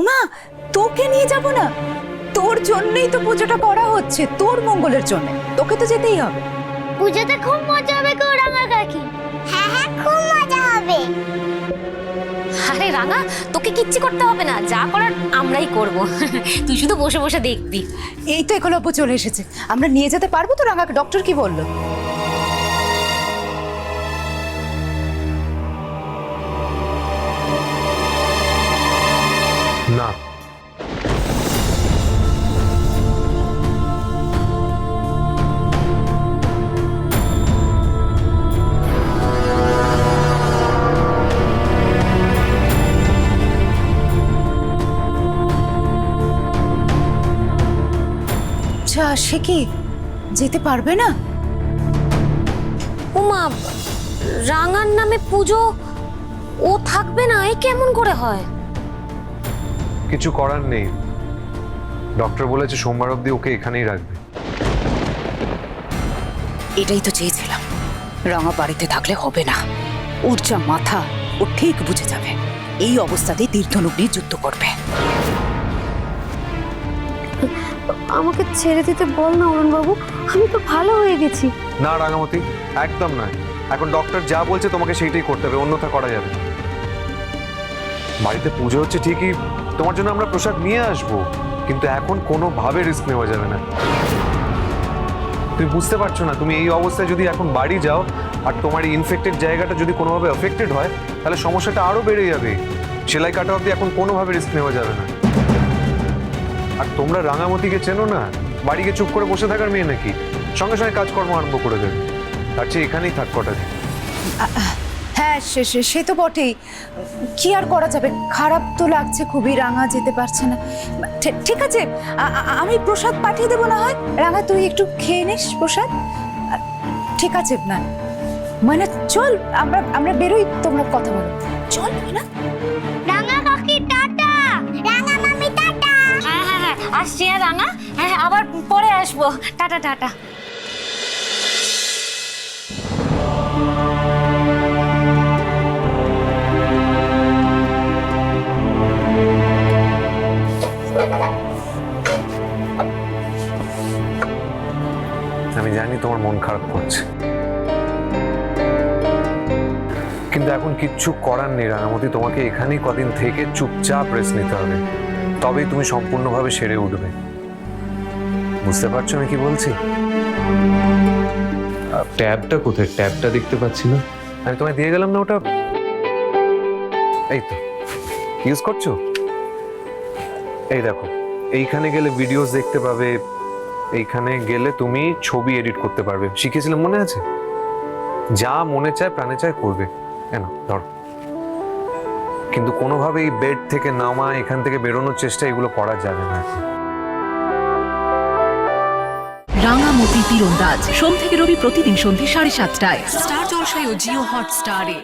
ওমা, তোকে নিয়ে যাব না? তোর জন্যই তো পুজোটা করা হচ্ছে, তোর মঙ্গলের জন্য। তোকে তো যেতেই হবে। পুজোতে খুব মজা হবে গো রাঙা কাকি। হ্যাঁ হ্যাঁ, খুব মজা হবে। আরে রাঙা, তোকে কিচ্ছু করতে হবে না, যা করার আমরাই করব। তুই শুধু বসে বসে দেখবি। এই তো একলব্য চলে এসেছে, আমরা নিয়ে যেতে পারবো তো রাঙাকে? ডক্টর কি বললো? না, আচ্ছা, সে কি যেতে পারবে না? উমা, রাঙার নামে পুজো, ও থাকবে না? এ কেমন করে হয়? কিছু করার নেই। ডক্টর বলেছে সোমবার অবধি ওকে এখানেই রাখবে। এটাই তো চেয়েছিলাম। রাঙা বাড়িতে থাকলে হবে না। ওর যা মাথা, ও ঠিক বুঝে যাবে এই অবস্থাতেই তীর্থনগ্নি যুদ্ধ করবে। আমাকে ছেড়ে দিতে বল না অরুণ বাবু, আমি তো ভালো হয়ে গেছি। না রাঙামতি, একদম নয়। এখন ডক্টর যা বলছে তোমাকে সেইটাই করতে হবে, অন্যথা করা যাবে না। বাড়িতে পুজো হচ্ছে ঠিকই, তোমার জন্য আমরা প্রসাদ নিয়ে আসবো, কিন্তু এখন কোনোভাবে রিস্ক নেওয়া যাবে না। তুমি বুঝতে পারছো না, তুমি এই অবস্থায় যদি এখন বাড়ি যাও আর তোমার এই ইনফেক্টেড জায়গাটা যদি কোনোভাবে এফেক্টেড হয়, তাহলে সমস্যাটা আরো বেড়ে যাবে। সেলাই কাটা অবধি এখন কোনোভাবে রিস্ক নেওয়া যাবে না। আর তোমরা রাঙামতিকে চেনো না, বাড়িকে চুপ করে বসে থাকার মেয়ে নাকি? সঙ্গে সঙ্গে কাজকর্ম আরম্ভ করে দেবে। তার চেয়ে এখানেই থাক কটা দিন। হ্যাঁ, সে তো বটেই। কি আর করা যাবে? খারাপ তো লাগছে খুবই, রাঙা যেতে পারছে না। ঠিক আছে, আমি প্রসাদ পাঠিয়ে দেবো না হয়। রাঙা, তুই একটু খেয়ে নিস প্রসাদ। ঠিক আছে না ময়না, চল আমরা বেরোই, তোমরা কথা বলো। চল ময়না। রাঙা কাকি টাটা, রাঙা মামি টাটা। হ্যাঁ হ্যাঁ হ্যাঁ, আসছি হ্যাঁ রাঙা। হ্যাঁ, আবার পরে আসবো। Tata tata. আমি জানি তোমার মন খারাপ করছে, কিন্তু এখন কিচ্ছু করার নেই রাঙামতি। তোমাকে এখানেই কদিন থেকে চুপচাপ রেস্ট নিতে হবে, তবেই তুমি সম্পূর্ণভাবে সেরে উঠবে। বুঝতে পারছো আমি কি বলছি? ট্যাবটা কোথায়? ট্যাবটা দেখতে পাচ্ছি না। আমি তোমায় দিয়ে গেলাম না ওটা? এই তো ইউজ করছো। এই দেখো, এইখানে গেলে ভিডিওস দেখতে পাবে, এইখানে গেলে তুমি ছবি এডিট করতে পারবে। শিখেছিলাম, মনে আছে? যা মনে চায় প্রাণে চায় করবে। কেন ধরো, কিন্তু কোনোভাবে এই বেড থেকে নামা, এখান থেকে বেরোনোর চেষ্টা, এগুলো করা যাবে না। রাঙামতি তীরন্দাজ সোম থেকে রবি প্রতিদিন সন্ধ্যে 7:30টায় স্টার জলসায় ও জিও হটস্টারে।